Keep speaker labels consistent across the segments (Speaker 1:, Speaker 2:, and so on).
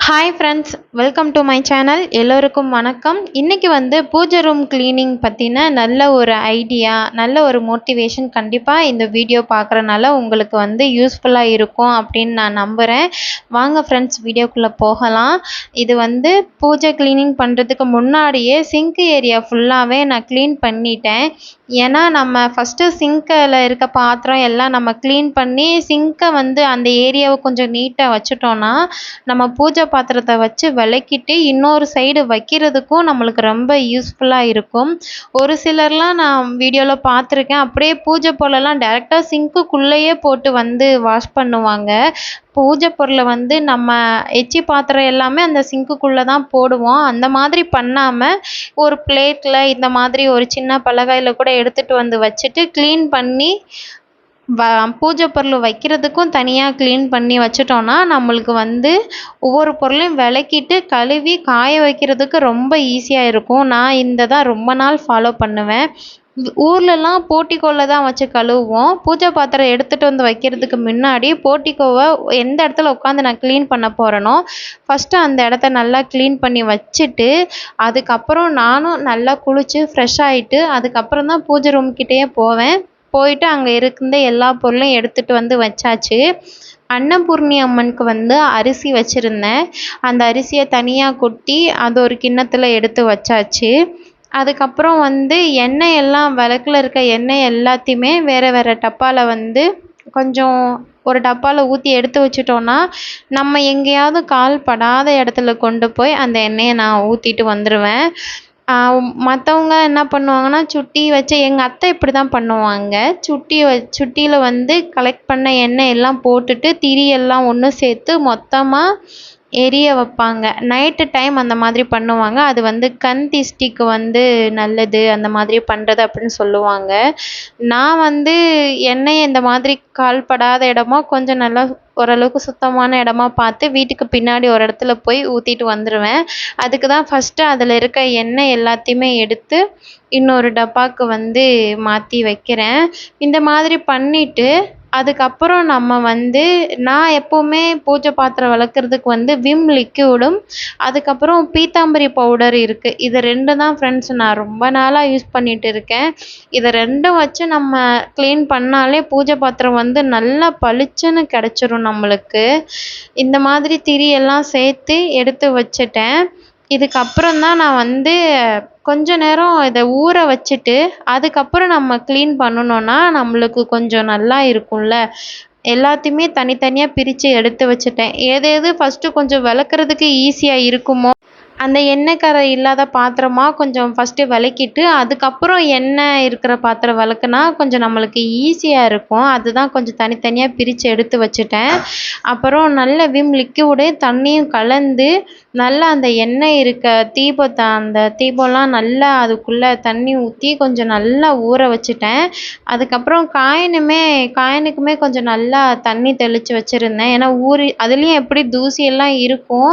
Speaker 1: Hi friends, welcome to my channel. எல்லோருக்கும் வணக்கம். இன்றைக்கி பூஜை ரூம் க்ளீனிங் பற்றின நல்ல ஒரு ஐடியா, நல்ல ஒரு மோட்டிவேஷன் கண்டிப்பாக இந்த வீடியோ பார்க்குறனால உங்களுக்கு யூஸ்ஃபுல்லாக இருக்கும் அப்படின்னு நான் நம்புகிறேன். வாங்க ஃப்ரெண்ட்ஸ், வீடியோக்குள்ளே போகலாம். இது பூஜை க்ளீனிங் பண்ணுறதுக்கு முன்னாடியே சிங்க் ஏரியா ஃபுல்லாகவே நான் க்ளீன் பண்ணிட்டேன். ஏன்னா நம்ம ஃபஸ்ட்டு சிங்க்கில் இருக்க பாத்திரம் எல்லாம் நம்ம க்ளீன் பண்ணி சிங்க்கை அந்த ஏரியாவை கொஞ்சம் நீட்டாக வச்சுட்டோன்னா நம்ம பூஜை பாத்திரத்தை வச்சு விளக்கிட்டு இன்னொரு சைடு வைக்கிறதுக்கும் நம்மளுக்கு ரொம்ப யூஸ்ஃபுல்லாக இருக்கும். ஒரு சிலர்லாம் நான் வீடியோவில் பார்த்துருக்கேன், அப்படியே பூஜை பொருளெல்லாம் டேரெக்டாக சிங்க்குள்ளேயே போட்டு வாஷ் பண்ணுவாங்க. பூஜை பொருளை நம்ம எச்சி பாத்திரம் எல்லாமே அந்த சிங்க்குள்ளே தான் போடுவோம். அந்த மாதிரி பண்ணாமல் ஒரு பிளேட்டில் இந்த மாதிரி ஒரு சின்ன பலகையில் கூட எடுத்துகிட்டு வச்சுட்டு க்ளீன் பண்ணி பூஜை பொருள் வைக்கிறதுக்கும் தனியாக க்ளீன் பண்ணி வச்சுட்டோன்னா நம்மளுக்கு ஒவ்வொரு பொருளையும் விளக்கிட்டு கழுவி காய வைக்கிறதுக்கு ரொம்ப ஈஸியாக இருக்கும். நான் இந்த தான் ரொம்ப நாள் ஃபாலோ பண்ணுவேன். ஊர்லலாம் போர்ட்டிகோவில் தான் வச்சு கழுவுவோம். பூஜை பாத்திரம் எடுத்துகிட்டு வைக்கிறதுக்கு முன்னாடி போர்ட்டிகோவை எந்த இடத்துல உட்காந்து நான் க்ளீன் பண்ண போகிறேனோ ஃபஸ்ட்டு அந்த இடத்த நல்லா க்ளீன் பண்ணி வச்சுட்டு அதுக்கப்புறம் நானும் நல்லா குளித்து ஃப்ரெஷ் ஆகிட்டு அதுக்கப்புறம் தான் பூஜை ரூம்கிட்டேயே போவேன். போயிட்டு அங்கே இருந்த எல்லா பொருளையும் எடுத்துகிட்டு வச்சாச்சு. அன்னபூர்ணி அம்மனுக்கு அரிசி வச்சுருந்தேன். அந்த அரிசியை தனியாக கொட்டி அது ஒரு கிண்ணத்தில் எடுத்து வச்சாச்சு. அதுக்கப்புறம் எண்ணெய் எல்லாம் விளக்குல இருக்க எண்ணெய் எல்லாத்தையுமே வேறு வேறு டப்பாவில் கொஞ்சம் ஒரு டப்பாவில் ஊற்றி எடுத்து வச்சிட்டோன்னா நம்ம எங்கேயாவது கால் படாத இடத்துல கொண்டு போய் அந்த எண்ணெயை நான் ஊற்றிட்டு வந்துடுவேன். மற்றவங்க என்ன பண்ணுவாங்கன்னா சுட்டி வச்சு எங்கள் அத்தை இப்படி தான் பண்ணுவாங்க. சுட்டியில் கலெக்ட் பண்ண எண்ணெய் எல்லாம் போட்டுட்டு திரி எல்லாம் ஒன்று சேர்த்து மொத்தமாக எரிய வைப்பாங்க. நைட்டு டைம் அந்த மாதிரி பண்ணுவாங்க. அது கண் திஷ்டிக்கு நல்லது அந்த மாதிரி பண்ணுறது அப்படின்னு சொல்லுவாங்க. நான் எண்ணெயை இந்த மாதிரி கால்படாத இடமா கொஞ்சம் நல்லா ஓரளவுக்கு சுத்தமான இடமா பார்த்து வீட்டுக்கு பின்னாடி ஒரு இடத்துல போய் ஊற்றிட்டு வந்துடுவேன். அதுக்கு தான் ஃபஸ்ட்டு அதில் இருக்க எண்ணெய் எல்லாத்தையுமே எடுத்து இன்னொரு டப்பாவுக்கு மாற்றி வைக்கிறேன். இந்த மாதிரி பண்ணிவிட்டு அதுக்கப்புறம் நம்ம நான் எப்போவுமே பூஜை பாத்திரம் விளக்குறதுக்கு விம் லிக்யூடும் அதுக்கப்புறம் பீத்தாம்பரி பவுடர் இருக்குது. இது 2 தான் ஃப்ரெண்ட்ஸ் நான் ரொம்ப நாளாக யூஸ் பண்ணிகிட்டு இருக்கேன். இதை 2ம் வச்சு நம்ம க்ளீன் பண்ணாலே பூஜை பாத்திரம் நல்லா பளிச்சுன்னு கிடச்சிரும் நம்மளுக்கு. இந்த மாதிரி திரி எல்லாம் சேர்த்து எடுத்து வச்சுட்டேன். இதுக்கப்புறம் தான் நான் கொஞ்ச நேரம் இதை ஊற வச்சுட்டு அதுக்கப்புறம் நம்ம க்ளீன் பண்ணணுன்னா நம்மளுக்கு கொஞ்சம் நல்லா இருக்கும்ல. எல்லாத்தையுமே தனித்தனியாக பிரித்து எடுத்து வச்சுட்டேன். எது ஃபஸ்ட்டு கொஞ்சம் விளக்குறதுக்கு ஈஸியாக இருக்குமோ அந்த எண்ணெய் கறை இல்லாத பாத்திரமா கொஞ்சம் ஃபஸ்ட்டு விளக்கிட்டு அதுக்கப்புறம் எண்ணெய் இருக்கிற பாத்திரம் விளக்குனா கொஞ்சம் நம்மளுக்கு ஈஸியாக இருக்கும். அதுதான் கொஞ்சம் தனித்தனியாக பிரித்து எடுத்து வச்சுட்டேன். அப்புறம் நல்ல விம் லிக்யூடு தண்ணியும் கலந்து நல்லா அந்த எண்ணெய் இருக்க அந்த தீபம்லாம் நல்லா அதுக்குள்ளே தண்ணி ஊற்றி கொஞ்சம் நல்லா ஊற வச்சுட்டேன். அதுக்கப்புறம் காயினுக்குமே கொஞ்சம் நல்லா தண்ணி தெளித்து வச்சுருந்தேன். ஏன்னா அதுலேயும் எப்படி தூசியெல்லாம் இருக்கும்.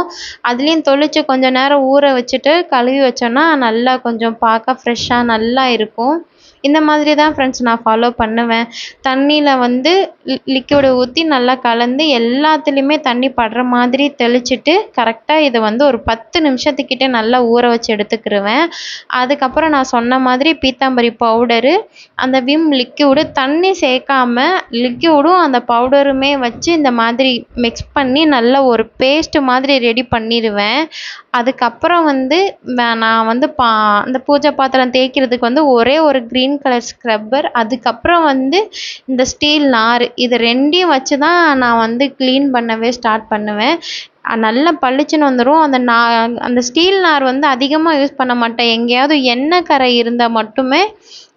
Speaker 1: அதுலேயும் தெளித்து கொஞ்சம் நேரம் ஊற வச்சுட்டு கழுவி வச்சோன்னா நல்லா கொஞ்சம் பார்க்க ஃப்ரெஷ்ஷாக நல்லா இருக்கும். இந்த மாதிரி தான் ஃப்ரெண்ட்ஸ் நான் ஃபாலோ பண்ணுவேன். தண்ணியில் லிக்விடை ஊற்றி நல்லா கலந்து எல்லாத்துலேயுமே தண்ணி படுற மாதிரி தெளிச்சிட்டு கரெக்டாக இதை ஒரு 10 நிமிஷத்துக்கிட்டே நல்லா ஊற வச்சு எடுத்துக்கிடுவேன். அதுக்கப்புறம் நான் சொன்ன மாதிரி பீத்தாம்பரி பவுடரு அந்த விம் லிக்யூடு தண்ணி சேர்க்காம லிக்யூடும் அந்த பவுடருமே வச்சு இந்த மாதிரி மிக்ஸ் பண்ணி நல்ல ஒரு பேஸ்ட் மாதிரி ரெடி பண்ணிடுவேன். அதுக்கப்புறம் நான் அந்த பூஜை பாத்திரம் தேய்க்கிறதுக்கு ஒரே ஒரு க்ரீன் கலர் ஸ்க்ரப்பர் அதுக்கப்புறம் இந்த ஸ்டீல் நார் இது 2யும் வச்சு தான் நான் க்ளீன் பண்ணவே ஸ்டார்ட் பண்ணுவேன். நல்லா பளிச்சுன்னு வந்துடும். அந்த ஸ்டீல் நார் அதிகமாக யூஸ் பண்ண மாட்டேன். எங்கேயாவது எண்ணெய் கறை இருந்தால் மட்டுமே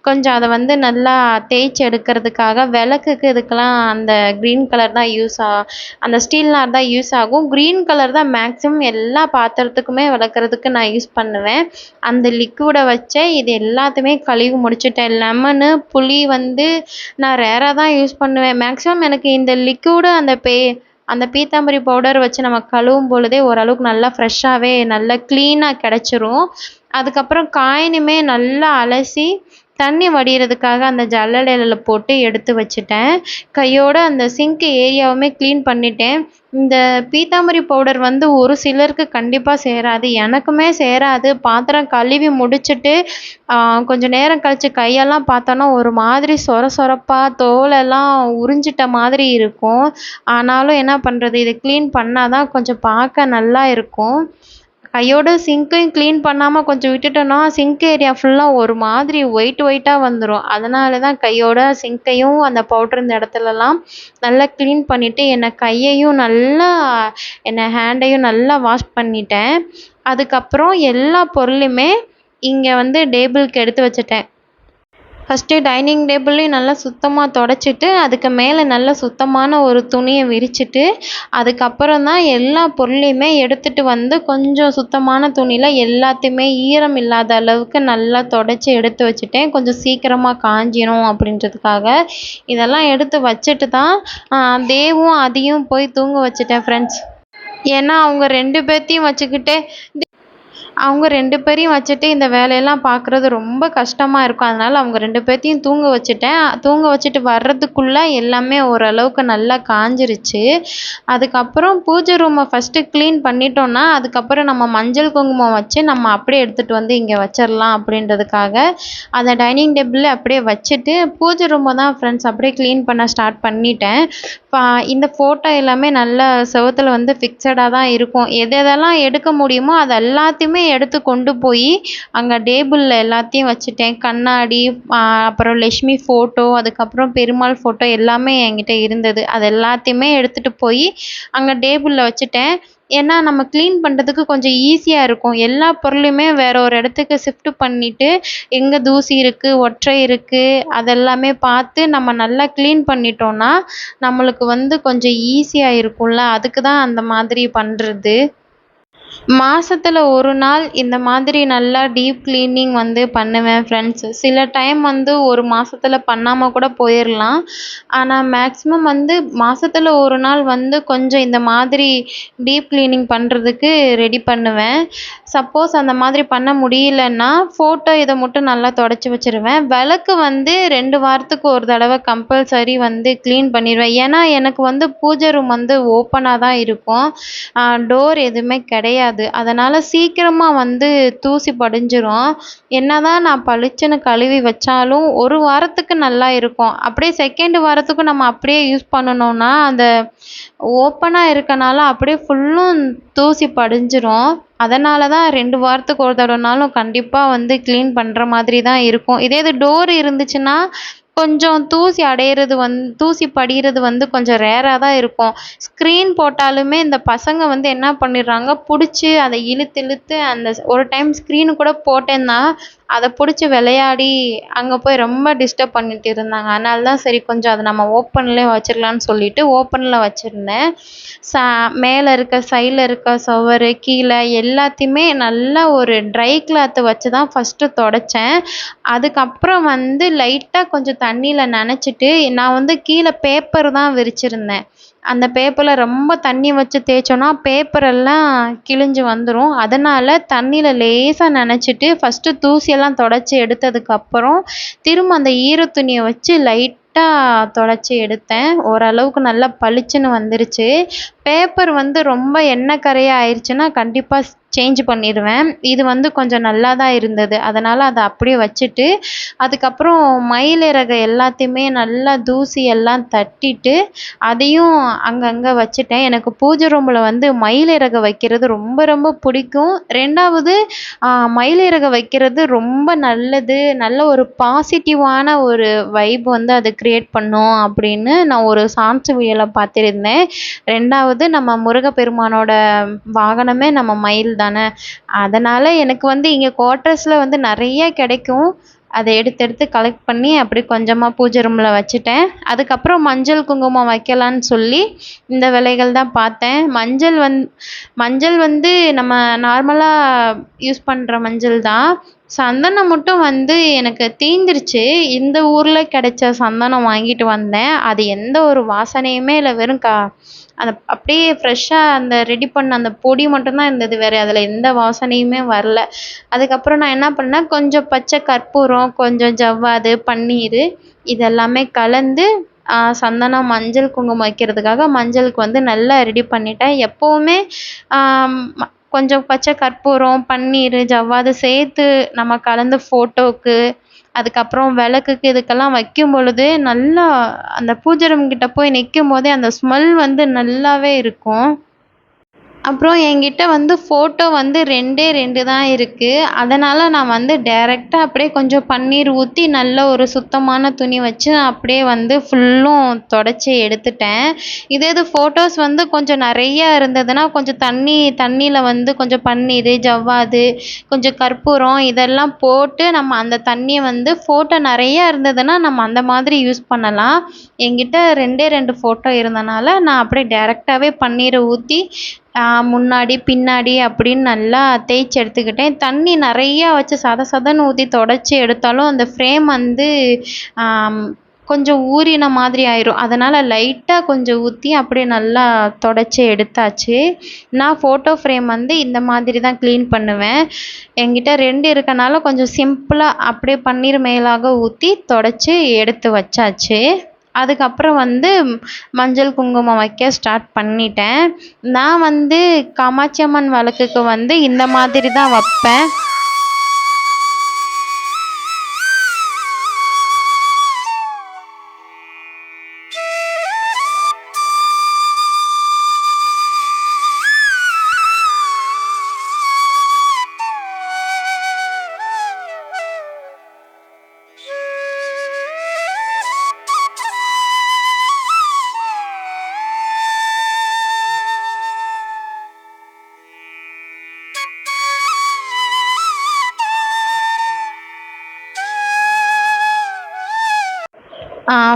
Speaker 1: கொஞ்சம் அதை நல்லா தேய்ச்சி எடுக்கிறதுக்காக விளக்குக்கு இதுக்கெல்லாம் அந்த க்ரீன் கலர் தான் அந்த ஸ்டீல் நார் தான் யூஸ் ஆகும். க்ரீன் கலர் தான் மேக்ஸிமம் எல்லா பாத்திரத்துக்குமே விளக்குறதுக்கு நான் யூஸ் பண்ணுவேன். அந்த லிக்விடை வச்சே இது எல்லாத்தையுமே கழுவி முடிச்சுட்டேன். லெமனு புளி நான் ரேராக தான் யூஸ் பண்ணுவேன். மேக்ஸிமம் எனக்கு இந்த லிக்விடு அந்த பீத்தாம்பரி பவுடர் வச்சு நம்ம கழுவும் பொழுதே ஓரளவுக்கு நல்லா ஃப்ரெஷ்ஷாகவே நல்லா க்ளீனாக கிடச்சிரும். அதுக்கப்புறம் காயினுமே நல்லா அலசி தண்ணி வடிகிறதுக்காக அந்த ஜல்லடையில் போட்டு எடுத்து வச்சுட்டேன். கையோட அந்த சிங்க் ஏரியாவுமே க்ளீன் பண்ணிட்டேன். இந்த பீத்தாம்பரி பவுடர் வந்து ஒரு சிலருக்கு கண்டிப்பாக சேராது. எனக்குமே சேராது. பாத்திரம் கழுவி முடிச்சுட்டு கொஞ்சம் நேரம் கழித்து கையெல்லாம் பார்த்தோன்னா ஒரு மாதிரி சொர சொரப்பாக தோலெல்லாம் உறிஞ்சிட்ட மாதிரி இருக்கும். ஆனாலும் என்ன பண்ணுறது, இதை க்ளீன் பண்ணால் தான் கொஞ்சம் பார்க்க நல்லா இருக்கும். கையோட சிங்க்கையும் க்ளீன் பண்ணாமல் கொஞ்சம் விட்டுட்டோன்னா சிங்க் ஏரியா ஃபுல்லாக ஒரு மாதிரி ஒயிட்டாக வந்துடும். அதனால தான் கையோட சிங்க்கையும் அந்த பவுட்ரு இந்த இடத்துலலாம் நல்லா க்ளீன் பண்ணிவிட்டு கையையும் நல்லா ஹேண்டையும் நல்லா வாஷ் பண்ணிட்டேன். அதுக்கப்புறம் எல்லா பொருளையுமே இங்கே வந்து டேபிளுக்கு எடுத்து வச்சுட்டேன். ஃபஸ்ட்டு டைனிங் டேபிளையும் நல்லா சுத்தமாக தொடச்சிட்டு அதுக்கு மேலே நல்லா சுத்தமான ஒரு துணியை விரிச்சிட்டு அதுக்கப்புறம் தான் எல்லா பொருளையுமே எடுத்துகிட்டு வந்து கொஞ்சம் சுத்தமான துணியில் எல்லாத்தையுமே ஈரம் இல்லாத அளவுக்கு நல்லா தொடச்சி எடுத்து வச்சுட்டேன். கொஞ்சம் சீக்கிரமாக காஞ்சிரும் அப்படின்றதுக்காக இதெல்லாம் எடுத்து வச்சுட்டு தான் தேவும் அதையும் போய் தூங்க வச்சுட்டேன் ஃப்ரெண்ட்ஸ். ஏன்னா அவங்க 2 பேர்த்தையும் வச்சுக்கிட்டு வச்சுட்டு இந்த வேலையெல்லாம் பார்க்குறது ரொம்ப கஷ்டமாக இருக்கும். அதனால் அவங்க 2 பேர்த்தையும் தூங்க வச்சுட்டேன். தூங்க வச்சுட்டு வர்றதுக்குள்ளே எல்லாமே ஓரளவுக்கு நல்லா காஞ்சிருச்சு. அதுக்கப்புறம் பூஜை ரூமை ஃபஸ்ட்டு க்ளீன் பண்ணிட்டோன்னா அதுக்கப்புறம் நம்ம மஞ்சள் குங்குமம் வச்சு நம்ம அப்படியே எடுத்துகிட்டு வந்து இங்கே வச்சிடலாம் அப்படின்றதுக்காக அந்த டைனிங் டேபிளில் அப்படியே வச்சுட்டு பூஜை ரூமை தான் ஃப்ரெண்ட்ஸ் அப்படியே க்ளீன் பண்ண ஸ்டார்ட் பண்ணிட்டேன். இந்த ஃபோட்டோ எல்லாமே நல்லா செவுத்துல வந்து ஃபிக்ஸடாக தான் இருக்கும். எதெல்லாம் எடுக்க முடியுமோ அது எல்லாத்தையுமே எடுத்து கொண்டு போய் அங்கே டேபிளில் எல்லாத்தையும் வச்சுட்டேன். கண்ணாடி, அப்புறம் லக்ஷ்மி ஃபோட்டோ, அதுக்கப்புறம் பெருமாள் ஃபோட்டோ எல்லாமே என்கிட்ட இருந்தது. அது எல்லாத்தையுமே எடுத்துகிட்டு போய் அங்கே டேபிளில் வச்சுட்டேன். ஏன்னா நம்ம க்ளீன் பண்ணுறதுக்கு கொஞ்சம் ஈஸியாக இருக்கும். எல்லா பொருளையுமே வேற ஒரு இடத்துக்கு ஷிஃப்ட் பண்ணிவிட்டு எங்கே தூசி இருக்குது, ஒற்றை இருக்குது அதெல்லாமே பார்த்து நம்ம நல்லா க்ளீன் பண்ணிட்டோன்னா நம்மளுக்கு வந்து கொஞ்சம் ஈஸியாக இருக்கும்ல. அதுக்கு தான் அந்த மாதிரி பண்ணுறது. மாசத்துல ஒரு நாள் இந்த மாதிரி நல்லா டீப் கிளீனிங் வந்து பண்ணுவேன் ஃப்ரெண்ட்ஸ். சில டைம் வந்து ஒரு மாசத்துல பண்ணாம கூட போயிரலாம். ஆனா மேக்ஸிமம் வந்து மாசத்துல ஒரு நாள் வந்து கொஞ்சம் இந்த மாதிரி டீப் கிளீனிங் பண்றதுக்கு ரெடி பண்ணுவேன். சப்போஸ் அந்த மாதிரி பண்ண முடியலன்னா ஃபோட்டோ இதை மட்டும் நல்லா தொடச்சி வச்சிருவேன். விளக்கு வந்து 2 வாரத்துக்கு ஒரு தடவை கம்பல்சரி வந்து க்ளீன் பண்ணிடுவேன். ஏன்னா எனக்கு வந்து பூஜை ரூம் வந்து ஓப்பனாக தான் இருக்கும். டோர் எதுவுமே கிடையாது. அதனால் சீக்கிரமாக வந்து தூசி படிஞ்சிரும். என்னதான் நான் பளிச்சுன்னு கழுவி வச்சாலும் ஒரு வாரத்துக்கு நல்லா இருக்கும். அப்படியே செகண்ட் வாரத்துக்கும் நம்ம அப்படியே யூஸ் பண்ணணும்னா அந்த ஓப்பனாக இருக்கனால அப்படியே ஃபுல்லும் தூசி படிஞ்சிரும். அதனால தான் 2 வாரத்துக்கு ஒரு தடவைனாலும் கண்டிப்பாக வந்து க்ளீன் பண்ணுற மாதிரி தான் இருக்கும். இதே இது டோர் இருந்துச்சுன்னா கொஞ்சம் தூசி படிகிறது வந்து கொஞ்சம் ரேராக தான் இருக்கும். ஸ்க்ரீன் போட்டாலுமே இந்த பசங்க வந்து என்ன பண்ணிடுறாங்க, பிடிச்சி அதை இழுத்து இழுத்து அந்த ஒரு டைம் ஸ்க்ரீனு கூட போட்டேன்னா அதை பிடிச்சி விளையாடி அங்கே போய் ரொம்ப டிஸ்டர்ப் பண்ணிட்டு இருந்தாங்க. அதனால தான் சரி கொஞ்சம் அதை நம்ம ஓப்பன்லேயே வச்சிடலான்னு சொல்லிட்டு ஓப்பனில் வச்சுருந்தேன். மேலே இருக்க சைடில் இருக்க சுவரு கீழே எல்லாத்தையுமே நல்லா ஒரு ட்ரை கிளாத்தை வச்சு தான் ஃபஸ்ட்டு தொடச்சேன். அதுக்கப்புறம் வந்து லைட்டாக கொஞ்சம் தண்ணியில் நனைச்சிட்டு நான் வந்து கீழே பேப்பர் தான் விரிச்சிருந்தேன். அந்த பேப்பரில் ரொம்ப தண்ணி வச்சு தேய்ச்சோன்னா பேப்பரெல்லாம் கிழிஞ்சு வந்துடும். அதனால் தண்ணியில் லேசாக நனைச்சிட்டு ஃபஸ்ட்டு தூசியெல்லாம் தொடச்சி எடுத்ததுக்கப்புறம் திரும்ப அந்த ஈர துணியை வச்சு லைட்டாக தொடச்சி எடுத்தேன். ஓரளவுக்கு நல்லா பளிச்சுன்னு வந்துருச்சு. பேப்பர் வந்து ரொம்ப எண்ணெய் கரையாக ஆயிடுச்சுன்னா கண்டிப்பாக சேஞ்ச் பண்ணிடுவேன். இது வந்து கொஞ்சம் நல்லா தான் இருந்தது. அதனால் அதை அப்படியே வச்சுட்டு அதுக்கப்புறம் மயிலிறகு எல்லாத்தையுமே நல்லா தூசி எல்லாம் தட்டிட்டு அதையும் அங்கங்கே வச்சுட்டேன். எனக்கு பூஜை ரூமில் வந்து மயிலிறகு வைக்கிறது ரொம்ப ரொம்ப பிடிக்கும். 2வது மயிலிறகு வைக்கிறது ரொம்ப நல்லது. நல்ல ஒரு பாசிட்டிவான ஒரு வைப் வந்து அது க்ரியேட் பண்ணும் அப்படின்னு நான் ஒரு சான்ஸ் வீடியோவில் பார்த்துருந்தேன். 2வது நம்ம முருகப்பெருமானோட வாகனமே நம்ம மயில் தானே. அதனால் எனக்கு வந்து இங்கே குவார்ட்டர்ஸில் வந்து நிறைய கிடைக்கும். அதை எடுத்து கலெக்ட் பண்ணி அப்படி கொஞ்சமாக பூஜை ரூமில் வச்சுட்டேன். அதுக்கப்புறம் மஞ்சள் குங்குமம் வைக்கலான்னு சொல்லி இந்த வேலைகள் தான் பார்த்தேன். மஞ்சள் வந்து நம்ம நார்மலாக யூஸ் பண்ணுற மஞ்சள் தான். சந்தனம் மட்டும் வந்து எனக்கு தீந்துருச்சு. இந்த ஊரில் கிடைச்ச சந்தனம் வாங்கிட்டு வந்தேன். அது எந்த ஒரு வாசனையுமே இல்லை. வெறும் அந்த அப்படியே ஃப்ரெஷ்ஷாக அந்த ரெடி பண்ண அந்த பொடி மட்டும்தான் இருந்தது, வேறு அதில் எந்த வாசனையுமே வரல. அதுக்கப்புறம் நான் என்ன பண்ணேன், கொஞ்சம் பச்சை கற்பூரம், கொஞ்சம் ஜவ்வாது, பன்னீர் இதெல்லாமே கலந்து சந்தனம், மஞ்சள், குங்குமம் வைக்கிறதுக்காக மஞ்சளுக்கு வந்து நல்லா ரெடி பண்ணிட்டேன். எப்போவுமே கொஞ்சம் பச்சை கற்பூரம், பன்னீர், ஜவ்வாது சேர்த்து நம்ம கலந்து ஃபோட்டோவுக்கு, அதுக்கப்புறம் விளக்குக்கு இதுக்கெல்லாம் வைக்கும் பொழுது நல்லா அந்த பூஜை ரூம் கிட்ட போய் நிற்கும் போதே அந்த ஸ்மெல் வந்து நல்லாவே இருக்கும். அப்புறம் என்கிட்ட வந்து ஃபோட்டோ வந்து 2 தான் இருக்குது. அதனால் நான் வந்து டைரெக்டாக அப்படியே கொஞ்சம் பன்னீர் ஊற்றி நல்ல ஒரு சுத்தமான துணி வச்சு அப்படியே வந்து ஃபுல்லும் தொடச்சி எடுத்துட்டேன். இதே இது ஃபோட்டோஸ் வந்து கொஞ்சம் நிறையா இருந்ததுன்னா கொஞ்சம் தண்ணியில் வந்து கொஞ்சம் பன்னீர், ஜவ்வாது, கொஞ்சம் கற்பூரம் இதெல்லாம் போட்டு நம்ம அந்த தண்ணியை வந்து ஃபோட்டோ நிறையா இருந்ததுன்னா நம்ம அந்த மாதிரி யூஸ் பண்ணலாம். என்கிட்ட 2 ஃபோட்டோ இருந்தனால நான் அப்படியே டைரெக்டாகவே பன்னீரை ஊற்றி முன்னாடி பின்னாடி அப்படின்னு நல்லா தேய்ச்சி எடுத்துக்கிட்டேன். தண்ணி நிறையா வச்சு சத சதன்னு ஊற்றி தொடச்சி எடுத்தாலும் அந்த ஃப்ரேம் வந்து கொஞ்சம் ஊறின மாதிரி ஆயிரும். அதனால் லைட்டாக கொஞ்சம் ஊற்றி அப்படியே நல்லா தொடச்சி எடுத்தாச்சு. நான் ஃபோட்டோ ஃப்ரேம் வந்து இந்த மாதிரி தான் க்ளீன் பண்ணுவேன். என்கிட்ட 2 இருக்கனால கொஞ்சம் சிம்பிளாக அப்படியே பன்னீர் மேலாக ஊற்றி தொடச்சி எடுத்து வச்சாச்சு. அதுக்கப்புறம் வந்து மஞ்சள் குங்குமம் வைக்க ஸ்டார்ட் பண்ணிட்டேன். நான் வந்து காமாட்சி அம்மன் விளக்குக்கு வந்து இந்த மாதிரி தான் வைப்பேன்.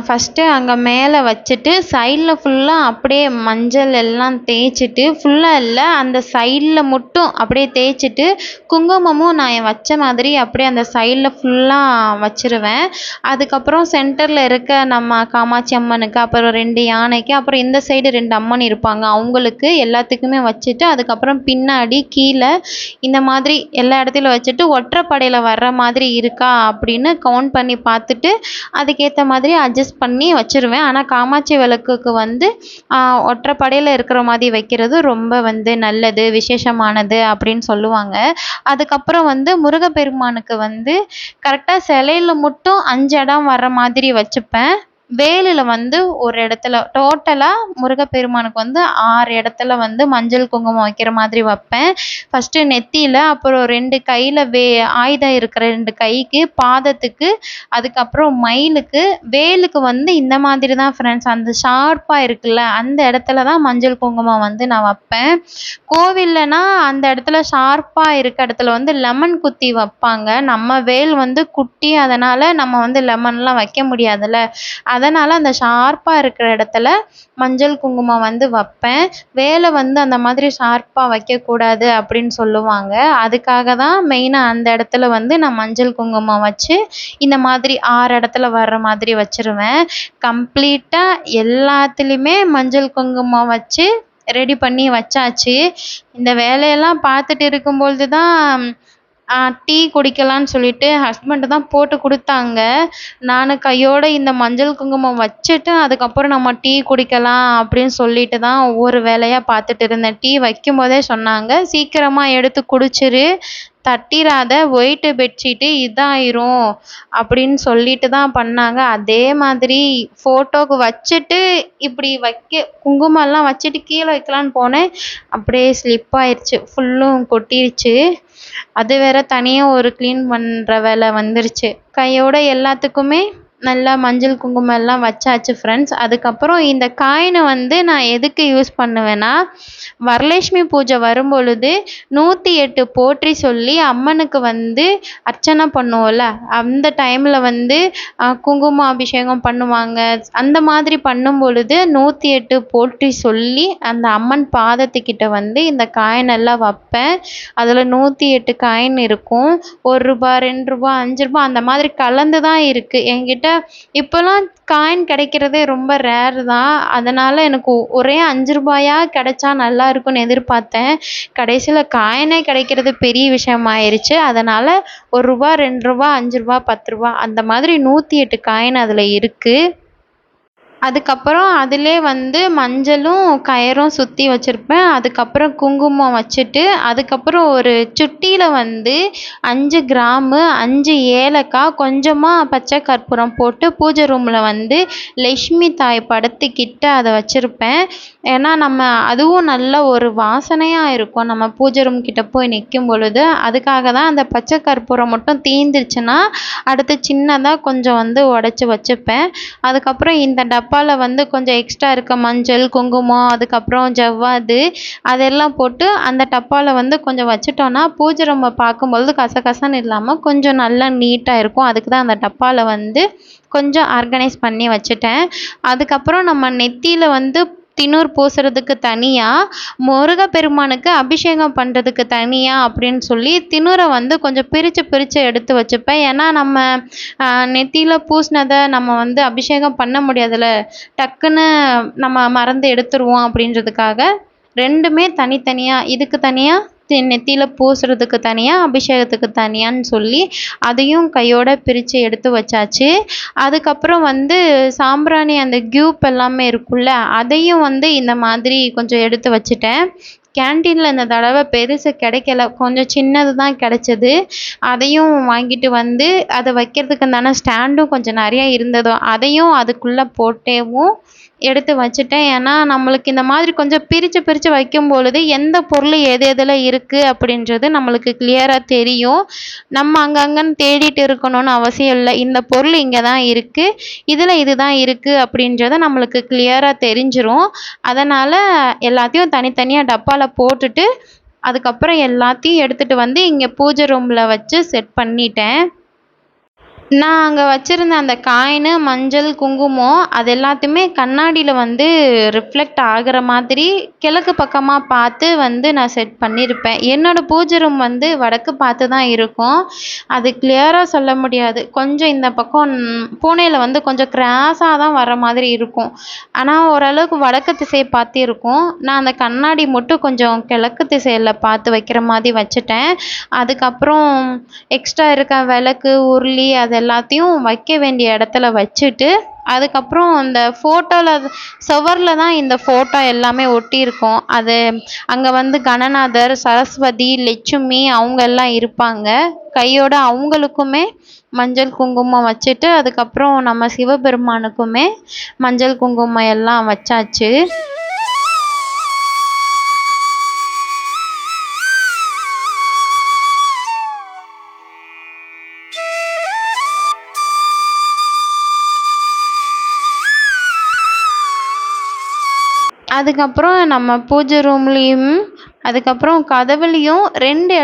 Speaker 1: ஃபஸ்ட்டு அங்கே மேலே வச்சுட்டு சைடில் ஃபுல்லாக அப்படியே மஞ்சள் எல்லாம் தேய்ச்சிட்டு, ஃபுல்லாக இல்லை அந்த சைடில் மட்டும் அப்படியே தேய்ச்சிட்டு, குங்குமமும் நான் வச்ச மாதிரி அப்படியே அந்த சைடில் ஃபுல்லாக வச்சுருவேன். அதுக்கப்புறம் சென்டரில் இருக்க நம்ம காமாட்சி அம்மனுக்கு, அப்புறம் 2 யானைக்கு, அப்புறம் இந்த சைடு 2 அம்மன் இருப்பாங்க அவங்களுக்கு எல்லாத்துக்குமே வச்சுட்டு, அதுக்கப்புறம் பின்னாடி கீழே இந்த மாதிரி எல்லா இடத்துலையும் வச்சுட்டு ஒற்றைப்படையில் வர்ற மாதிரி இருக்கா அப்படின்னு கவுண்ட் பண்ணி பார்த்துட்டு அதுக்கேற்ற மாதிரி அட்ஜஸ்ட் பண்ணி வச்சுருவேன். ஆனால் காமாட்சி விளக்குக்கு வந்து ஒற்றைப்படையில் இருக்கிற மாதிரி வைக்கிறது ரொம்ப வந்து நல்லது, விசேஷமானது அப்படின்னு சொல்லுவாங்க. அதுக்கப்புறம் வந்து முருகப்பெருமானுக்கு வந்து கரெக்டாக சிலையில மட்டும் 5 இடம் வர்ற மாதிரி வச்சுப்பேன். வேலில் வந்து ஒரு இடத்துல டோட்டலாக முருகப்பெருமானுக்கு வந்து 6 இடத்துல வந்து மஞ்சள் குங்குமம் வைக்கிற மாதிரி வைப்பேன். ஃபஸ்ட்டு நெத்தியில், அப்புறம் 2 கையில் ஆயுதம் இருக்கிற 2 கைக்கு, பாதத்துக்கு, அதுக்கப்புறம் மயிலுக்கு, வேலுக்கு வந்து இந்த மாதிரி தான் ஃப்ரெண்ட்ஸ் அந்த ஷார்ப்பாக இருக்குல்ல அந்த இடத்துல தான் மஞ்சள் குங்குமம் வந்து நான் வைப்பேன். கோவில்லனா அந்த இடத்துல ஷார்ப்பாக இருக்க இடத்துல வந்து லெமன் குத்தி வைப்பாங்க. நம்ம வேல் வந்து குட்டி, அதனால் நம்ம வந்து லெமன்லாம் வைக்க முடியாதுல்ல, அதனால் அந்த ஷார்ப்பாக இருக்கிற இடத்துல மஞ்சள் குங்குமம் வந்து வைப்பேன். வேலை வந்து அந்த மாதிரி ஷார்ப்பாக வைக்கக்கூடாது அப்படின்னு சொல்லுவாங்க. அதுக்காக தான் மெயினாக அந்த இடத்துல வந்து நான் மஞ்சள் குங்குமம் வச்சு இந்த மாதிரி 6 இடத்துல வர்ற மாதிரி வச்சுருவேன். கம்ப்ளீட்டாக எல்லாத்துலேயுமே மஞ்சள் குங்குமம் வச்சு ரெடி பண்ணி வச்சாச்சு. இந்த வேலையெல்லாம் பார்த்துட்டு இருக்கும்பொழுது தான் டீ குடிக்கலான்னு சொல்லிட்டு ஹஸ்பண்டு தான் போட்டு கொடுத்தாங்க. நான் கையோடு இந்த மஞ்சள் குங்குமம் வச்சுட்டு அதுக்கப்புறம் நம்ம டீ குடிக்கலாம் அப்படின்னு சொல்லிட்டு தான் ஒவ்வொரு வேலையாக பார்த்துட்டு இருந்தேன். டீ வைக்கும்போதே சொன்னாங்க, சீக்கிரமாக எடுத்து குடிச்சிரு, தட்டிராத, ஒயிட்டு பெட்ஷீட்டு இதாயிரும் அப்படின்னு சொல்லிட்டு தான் பண்ணாங்க. அதே மாதிரி ஃபோட்டோவுக்கு வச்சுட்டு இப்படி குங்குமம்லாம் வச்சுட்டு கீழே வைக்கலான்னு போனேன், அப்படியே ஸ்லிப் ஆயிடுச்சு, ஃபுல்லும் கொட்டிருச்சு. அது வேற தனியாக ஒரு க்ளீன் பண்ணுற வேலை வந்துருச்சு. கையோட எல்லாத்துக்குமே நல்லா மஞ்சள் குங்குமம் எல்லாம் வச்சாச்சு ஃப்ரெண்ட்ஸ். அதுக்கப்புறம் இந்த காயினை வந்து நான் எதுக்கு யூஸ் பண்ணுவேன்னா, வரலட்சுமி பூஜை வரும்பொழுது 108 போற்றி சொல்லி அம்மனுக்கு வந்து அர்ச்சனை பண்ணுவோம்ல, அந்த டைமில் வந்து குங்கும அபிஷேகம் பண்ணுவாங்க. அந்த மாதிரி பண்ணும் பொழுது 108 போற்றி சொல்லி அந்த அம்மன் பாதத்துக்கிட்ட வந்து இந்த காயின் எல்லாம் வைப்பேன். அதில் 108 காயின் இருக்கும். ₹1, ₹2, ₹5 அந்த மாதிரி கலந்து தான் இருக்குது. என்கிட்ட இப்போலாம் காயின் கிடைக்கிறதே ரொம்ப ரேர் தான். அதனால் எனக்கு ஒரே 5 ரூபாயா கிடைச்சா நல்லா இருக்கும்னு எதிர்பார்த்தேன். கடைசியில் காயினே கிடைக்கிறது பெரிய விஷயமாயிருச்சு. அதனால் ரூ. 1, ரூ. 2, ரூ. 5, ரூ. 10 அந்த மாதிரி 108 காயின் அதில் இருக்குது. அதுக்கப்புறம் அதிலே வந்து மஞ்சளும் கயிறும் சுற்றி வச்சுருப்பேன். அதுக்கப்புறம் குங்குமம் வச்சுட்டு, அதுக்கப்புறம் ஒரு சுட்டியில் வந்து 5 கிராம்பு, 5 ஏலக்காய், கொஞ்சமாக பச்சை கற்பூரம் போட்டு பூஜை ரூமில் வந்து லக்ஷ்மி தாய் படத்துக்கிட்ட அதை வச்சுருப்பேன். ஏன்னா நம்ம அதுவும் நல்ல ஒரு வாசனையாக இருக்கும் நம்ம பூஜை ரூம் கிட்ட போய் நிற்கும் பொழுது. அதுக்காக தான் அந்த பச்சை கற்பூரம் மட்டும் தீர்ந்துருச்சுன்னா அடுத்து சின்னதாக கொஞ்சம் வந்து உடச்சி வச்சுப்பேன். அதுக்கப்புறம் இந்த டப்பாவில் வந்து கொஞ்சம் எக்ஸ்ட்ரா இருக்க மஞ்சள், குங்குமம், அதுக்கப்புறம் ஜவ்வாது அதெல்லாம் போட்டு அந்த டப்பாவில் வந்து கொஞ்சம் வச்சுட்டோன்னா பூஜை ரூமை பார்க்கும்பொழுது கசகசன்னு இல்லாமல் கொஞ்சம் நல்லா நீட்டாக இருக்கும். அதுக்கு தான் அந்த டப்பாவில் வந்து கொஞ்சம் ஆர்கனைஸ் பண்ணி வச்சுட்டேன். அதுக்கப்புறம் நம்ம நெத்தியில் வந்து தின்னூர் பூசுறதுக்கு தனியாக, முருகப்பெருமானுக்கு அபிஷேகம் பண்ணுறதுக்கு தனியாக அப்படின்னு சொல்லி தின்னூரை வந்து கொஞ்சம் பிரித்து பிரித்து எடுத்து வச்சுப்பேன். ஏன்னா நம்ம நெத்தியில் பூசினதை நம்ம வந்து அபிஷேகம் பண்ண முடியாதுல்ல, டக்குன்னு நம்ம மறந்து எடுத்துருவோம் அப்படின்றதுக்காக 2மே தனித்தனியாக, இதுக்கு தனியாக நெத்தியில் பூசுறதுக்கு தனியாக, அபிஷேகத்துக்கு தனியான்னு சொல்லி அதையும் கையோட பிரித்து எடுத்து வச்சாச்சு. அதுக்கப்புறம் வந்து சாம்பிராணி அந்த கியூப் எல்லாமே இருக்குல்ல, அதையும் வந்து இந்த மாதிரி கொஞ்சம் எடுத்து வச்சுட்டேன். கேன்டீனில் இந்த தடவை பெருசு கிடைக்கல, கொஞ்சம் சின்னது தான் கிடைச்சது. அதையும் வாங்கிட்டு வந்து அதை வைக்கிறதுக்கு தானே ஸ்டாண்டும் கொஞ்சம் நிறையா இருந்ததும் அதையும் அதுக்குள்ளே போட்டேவும் எடுத்து வச்சுட்டேன். ஏன்னா நம்மளுக்கு இந்த மாதிரி கொஞ்சம் பிரித்து பிரித்து வைக்கும் பொழுது எந்த பொருள் எது எதில் இருக்குது அப்படின்றது நம்மளுக்கு கிளியராக தெரியும். நம்ம அங்கங்கன்னு தேடிட்டு இருக்கணும்னு அவசியம் இல்லை. இந்த பொருள் இங்கே தான் இருக்குது, இதில் இது தான் இருக்குது அப்படின்றத நம்மளுக்கு கிளியராக தெரிஞ்சிரும். அதனால் எல்லாத்தையும் தனித்தனியாக டப்பாவில் போட்டுட்டு அதுக்கப்புறம் எல்லாத்தையும் எடுத்துகிட்டு வந்து இங்கே பூஜை ரூமில் வச்சு செட் பண்ணிட்டேன். நான் அங்கே வச்சுருந்த அந்த காயினு, மஞ்சள், குங்குமம் அது எல்லாத்தையுமே கண்ணாடியில் வந்து ரிஃப்ளெக்ட் ஆகிற மாதிரி கிழக்கு பக்கமாக பார்த்து வந்து நான் செட் பண்ணியிருப்பேன். என்னோடய பூஜை ரூம் வந்து வடக்கு பார்த்து தான் இருக்கும். அது கிளியராக சொல்ல முடியாது. கொஞ்சம் இந்த பக்கம் பூனையில் வந்து கொஞ்சம் கிராஸாக தான் வர மாதிரி இருக்கும். ஆனால் ஓரளவுக்கு வடக்கு திசையை பார்த்து இருக்கும். நான் அந்த கண்ணாடி மட்டும் கொஞ்சம் கிழக்கு திசையில் பார்த்து வைக்கிற மாதிரி வச்சுட்டேன். அதுக்கப்புறம் எக்ஸ்ட்ரா இருக்க விளக்கு, உருளி அது எல்லாத்தையும் வைக்க வேண்டிய இடத்துல வச்சுட்டு, அதுக்கப்புறம் அந்த ஃபோட்டோவில் சுவரில் தான் இந்த ஃபோட்டோ எல்லாமே ஒட்டியிருக்கும். அது அங்கே வந்து கணநாதர், சரஸ்வதி, லட்சுமி அவங்க எல்லாம் இருப்பாங்க. கையோட அவங்களுக்குமே மஞ்சள் குங்குமம் வச்சுட்டு, அதுக்கப்புறம் நம்ம சிவபெருமானுக்குமே மஞ்சள் குங்குமம் எல்லாம் வச்சாச்சு. அதுக்கப்புறம் நம்ம பூஜை ரூம்லேயும் அதுக்கப்புறம் கதவுலேயும் 2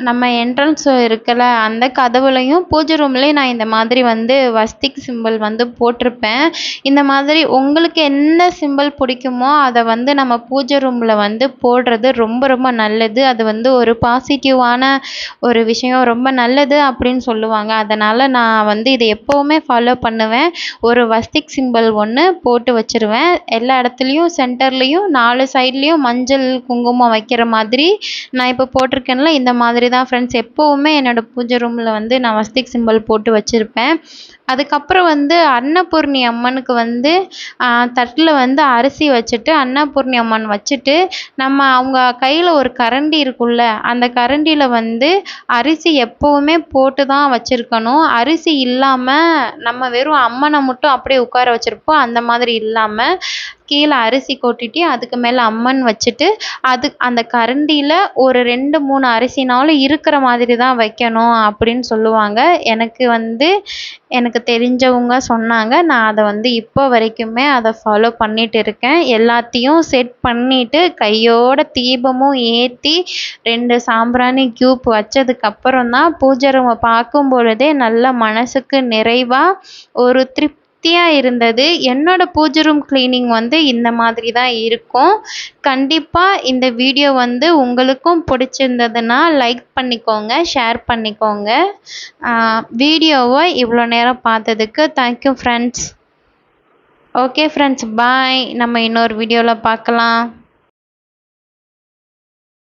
Speaker 1: நம்ம என்ட்ரன்ஸ் இருக்குல்ல, அந்த கதவுலையும் பூஜை ரூம்லேயும் நான் இந்த மாதிரி வந்து வஸ்திக் சிம்பிள் வந்து போட்டிருப்பேன். இந்த மாதிரி உங்களுக்கு எந்த சிம்பிள் பிடிக்குமோ அதை வந்து நம்ம பூஜை ரூமில் வந்து போடுறது ரொம்ப ரொம்ப நல்லது. அது வந்து ஒரு பாசிட்டிவான ஒரு விஷயம், ரொம்ப நல்லது அப்படின்னு சொல்லுவாங்க. அதனால் நான் வந்து இதை எப்போவுமே ஃபாலோ பண்ணுவேன். ஒரு வஸ்திக் சிம்பிள் ஒன்று போட்டு வச்சுருவேன். எல்லா இடத்துலையும் சென்டர்லேயும் 4 சைட்லேயும் மஞ்சள் குங்குமம் வைக்கிற மாதிரி நான் இப்போ போட்டிருக்கேன்ல, இந்த மாதிரி தான் ஃப்ரெண்ட்ஸ் எப்போவுமே என்னோடய பூஜை ரூமில் வந்து நான் வஸ்திக் சிம்பிள் போட்டு வச்சுருப்பேன். அதுக்கப்புறம் வந்து அன்னபூர்ணி அம்மனுக்கு வந்து தட்டில் வந்து அரிசி வச்சுட்டு, அன்னபூர்ணி அம்மன் வச்சுட்டு, நம்ம அவங்க கையில் ஒரு கரண்டி இருக்குல்ல, அந்த கரண்டியில் வந்து அரிசி எப்போவுமே போட்டு தான் வச்சுருக்கணும். அரிசி இல்லாமல் நம்ம வெறும் அம்மனை மட்டும் அப்படியே உட்கார வச்சுருப்போம். அந்த மாதிரி இல்லாமல் கீழே அரிசி கொட்டிட்டு அதுக்கு மேலே அம்மன் வச்சுட்டு, அந்த கரண்டியில் ஒரு 2, 3 அரிசினாலும் இருக்கிற மாதிரி தான் வைக்கணும் அப்படின்னு சொல்லுவாங்க. எனக்கு தெரிஞ்சவங்க சொன்னாங்க. நான் அதை வந்து இப்போ வரைக்குமே அதை ஃபாலோ பண்ணிட்டு இருக்கேன். எல்லாத்தையும் செட் பண்ணிவிட்டு கையோட தீபமும் ஏற்றி 2 சாம்பிராணி கியூப் வச்சதுக்கப்புறம் தான் பூஜை ரூமை பார்க்கும் பொழுதே நல்ல மனசுக்கு நிறைவாக ஒரு திருப்தியாக திருப்தியாக இருந்தது. என்னோட பூஜை ரூம் க்ளீனிங் வந்து இந்த மாதிரி தான் இருக்கும். கண்டிப்பாக இந்த வீடியோ வந்து உங்களுக்கும் பிடிச்சிருந்ததுன்னா லைக் பண்ணிக்கோங்க, ஷேர் பண்ணிக்கோங்க. வீடியோவை இவ்வளோ நேரம் பார்த்ததுக்கு தேங்க்யூ ஃப்ரெண்ட்ஸ். ஓகே ஃப்ரெண்ட்ஸ், பாய். நம்ம இன்னொரு வீடியோவில் பார்க்கலாம்.